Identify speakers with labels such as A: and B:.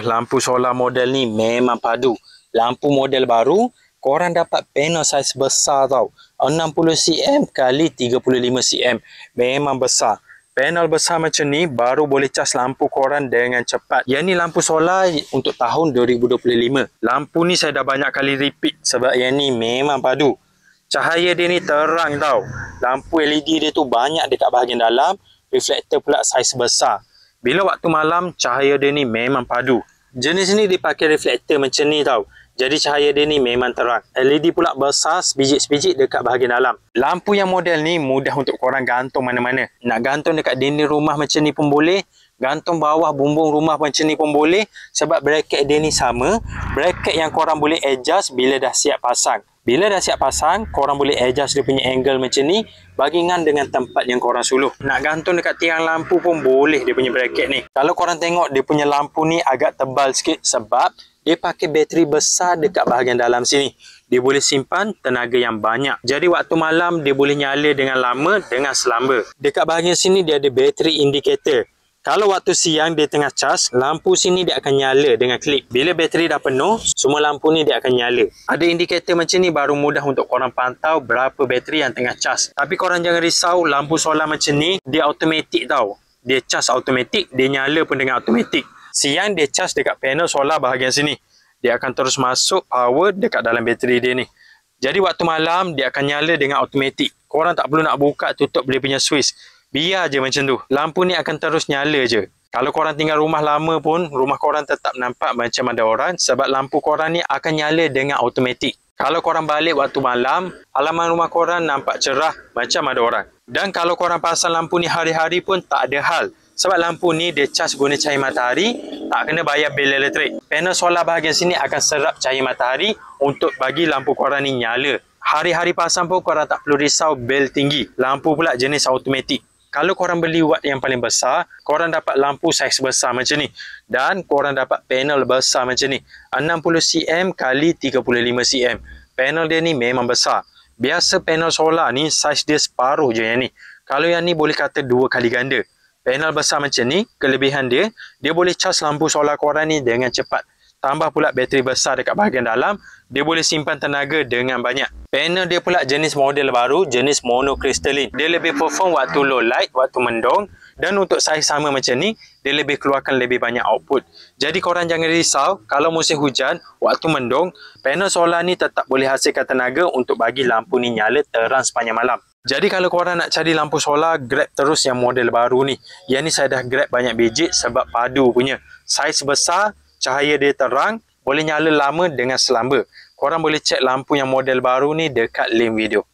A: Lampu solar model ni memang padu. Lampu model baru, korang dapat panel saiz besar tau. 60 cm kali 35 cm. Memang besar. Panel besar macam ni baru boleh cas lampu korang dengan cepat. Yang ni lampu solar untuk tahun 2025. Lampu ni saya dah banyak kali repeat sebab yang ni memang padu. Cahaya dia ni terang tau. Lampu LED dia tu banyak dekat bahagian dalam. Reflektor pula saiz besar. Bila waktu malam, cahaya dia ni memang padu. Jenis ni dipakai reflektor macam ni tau. Jadi cahaya dia ni memang terang. LED pula besar sebiji-sebiji dekat bahagian dalam. Lampu yang model ni mudah untuk korang gantung mana-mana. Nak gantung dekat dinding rumah macam ni pun boleh. Gantung bawah bumbung rumah macam ni pun boleh. Sebab bracket dia ni sama. Bracket yang korang boleh adjust bila dah siap pasang. Bila dah siap pasang, korang boleh adjust dia punya angle macam ni bagingan dengan tempat yang korang suluh. Nak gantung dekat tiang lampu pun boleh dia punya bracket ni. Kalau korang tengok dia punya lampu ni agak tebal sikit sebab dia pakai bateri besar dekat bahagian dalam sini. Dia boleh simpan tenaga yang banyak. Jadi waktu malam dia boleh nyala dengan lama dengan selamba. Dekat bahagian sini dia ada bateri indicator. Kalau waktu siang dia tengah cas, lampu sini dia akan nyala dengan klip. Bila bateri dah penuh, semua lampu ni dia akan nyala. Ada indikator macam ni baru mudah untuk korang pantau berapa bateri yang tengah cas. Tapi korang jangan risau, lampu solar macam ni dia automatik tau. Dia cas automatik, dia nyala pun dengan automatik. Siang dia cas dekat panel solar bahagian sini. Dia akan terus masuk power dekat dalam bateri dia ni. Jadi waktu malam dia akan nyala dengan automatik. Korang tak perlu nak buka tutup dia punya switch. Biar je macam tu. Lampu ni akan terus nyala je. Kalau korang tinggal rumah lama pun, rumah korang tetap nampak macam ada orang sebab lampu korang ni akan nyala dengan automatik. Kalau korang balik waktu malam, halaman rumah korang nampak cerah macam ada orang. Dan kalau korang pasang lampu ni hari-hari pun tak ada hal. Sebab lampu ni dia cas guna cahaya matahari, tak kena bayar bil elektrik. Panel solar bahagian sini akan serap cahaya matahari untuk bagi lampu korang ni nyala. Hari-hari pasang pun korang tak perlu risau bil tinggi. Lampu pula jenis automatik. Kalau korang beli watt yang paling besar, korang dapat lampu saiz besar macam ni. Dan korang dapat panel besar macam ni. 60 cm kali 35 cm. Panel dia ni memang besar. Biasa panel solar ni saiz dia separuh je yang ni. Kalau yang ni boleh kata 2 kali ganda. Panel besar macam ni, kelebihan dia boleh cas lampu solar korang ni dengan cepat. Tambah pula bateri besar dekat bahagian dalam, dia boleh simpan tenaga dengan banyak. Panel dia pula jenis model baru, jenis monocrystalline. Dia lebih perform waktu low light, waktu mendung. Dan untuk saiz sama macam ni, dia lebih keluarkan lebih banyak output. Jadi korang jangan risau, kalau musim hujan, waktu mendung, panel solar ni tetap boleh hasilkan tenaga untuk bagi lampu ni nyala terang sepanjang malam. Jadi kalau korang nak cari lampu solar, grab terus yang model baru ni. Yang ni saya dah grab banyak biji sebab padu punya. Saiz besar, cahaya dia terang, boleh nyala lama dengan selamba. Korang boleh cek lampu yang model baru ni dekat link video.